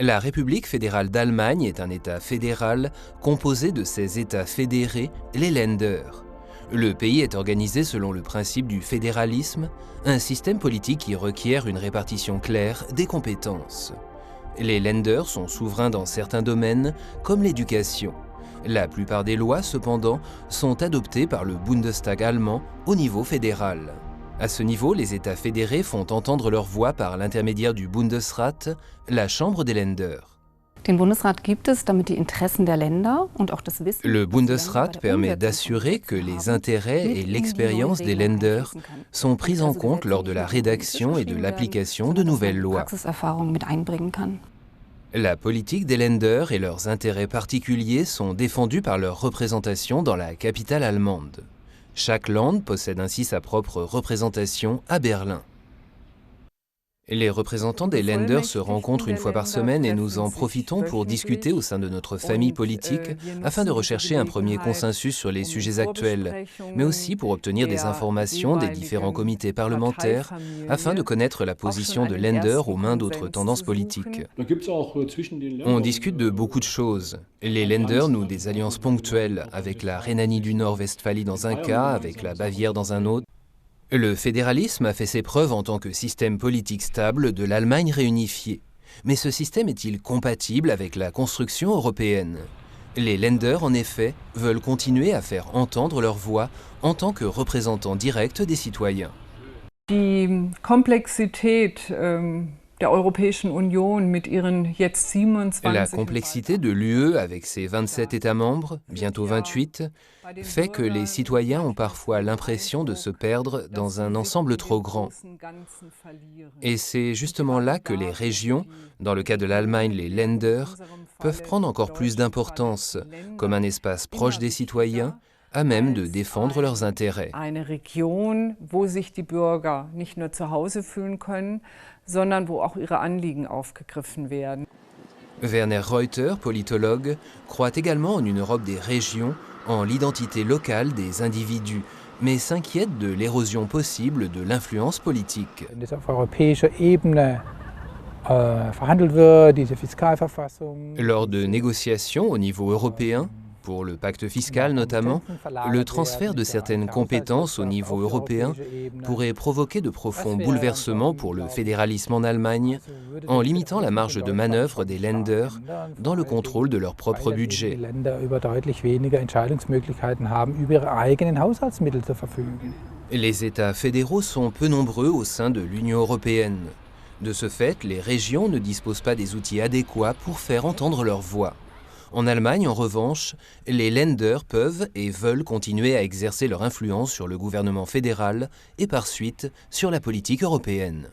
La République fédérale d'Allemagne est un État fédéral composé de ses États fédérés, les Länder. Le pays est organisé selon le principe du fédéralisme, un système politique qui requiert une répartition claire des compétences. Les Länder sont souverains dans certains domaines, comme l'éducation. La plupart des lois, cependant, sont adoptées par le Bundestag allemand au niveau fédéral. À ce niveau, les États fédérés font entendre leur voix par l'intermédiaire du Bundesrat, la Chambre des Länder. Den Bundesrat gibt es, damit die Interessen der Länder und auch das Wissen. Le Bundesrat permet d'assurer que les intérêts et l'expérience des Länder sont pris en compte lors de la rédaction et de l'application de nouvelles lois. La politique des Länder et leurs intérêts particuliers sont défendus par leur représentation dans la capitale allemande. Chaque Land possède ainsi sa propre représentation à Berlin. Les représentants des Länder se rencontrent une fois par semaine et nous en profitons pour discuter au sein de notre famille politique afin de rechercher un premier consensus sur les sujets actuels, mais aussi pour obtenir des informations des différents comités parlementaires afin de connaître la position de Länder aux mains d'autres tendances politiques. On discute de beaucoup de choses. Les Länder nouent des alliances ponctuelles avec la Rhénanie du Nord-Westphalie dans un cas, avec la Bavière dans un autre. Le fédéralisme a fait ses preuves en tant que système politique stable de l'Allemagne réunifiée. Mais ce système est-il compatible avec la construction européenne? Les Länder, en effet, veulent continuer à faire entendre leur voix en tant que représentants directs des citoyens. Die Komplexität der Europäischen Union mit ihren jetzt 27 La complexité de l'UE avec ses 27 États membres, bientôt 28, fait que les citoyens ont parfois l'impression de se perdre dans un ensemble trop grand. Et c'est justement là que les régions, dans le cas de l'Allemagne les Länder, peuvent prendre encore plus d'importance, comme un espace proche des citoyens, à même de défendre leurs intérêts. Eine Region, wo sich die Bürger nicht nur zu Hause fühlen können, sondern wo auch ihre Anliegen aufgegriffen werden. Werner Reuter, politologue, croit également en une Europe des régions, en l'identité locale des individus, mais s'inquiète de l'érosion possible de l'influence politique. Lors de négociations au niveau européen, pour le pacte fiscal notamment, le transfert de certaines compétences au niveau européen pourrait provoquer de profonds bouleversements pour le fédéralisme en Allemagne, en limitant la marge de manœuvre des Länder dans le contrôle de leur propre budget. Les États fédéraux sont peu nombreux au sein de l'Union européenne. De ce fait, les régions ne disposent pas des outils adéquats pour faire entendre leur voix. En Allemagne, en revanche, les Länder peuvent et veulent continuer à exercer leur influence sur le gouvernement fédéral et par suite sur la politique européenne.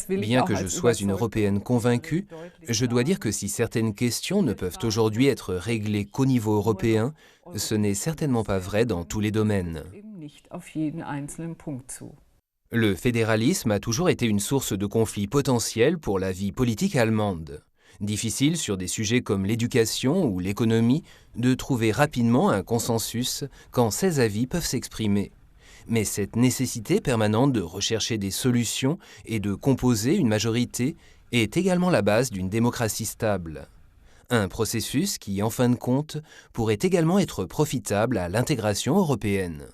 Bien que je sois une Européenne convaincue, je dois dire que si certaines questions ne peuvent aujourd'hui être réglées qu'au niveau européen, ce n'est certainement pas vrai dans tous les domaines. Le fédéralisme a toujours été une source de conflits potentiels pour la vie politique allemande. Difficile sur des sujets comme l'éducation ou l'économie de trouver rapidement un consensus quand ces avis peuvent s'exprimer. Mais cette nécessité permanente de rechercher des solutions et de composer une majorité est également la base d'une démocratie stable. Un processus qui, en fin de compte, pourrait également être profitable à l'intégration européenne.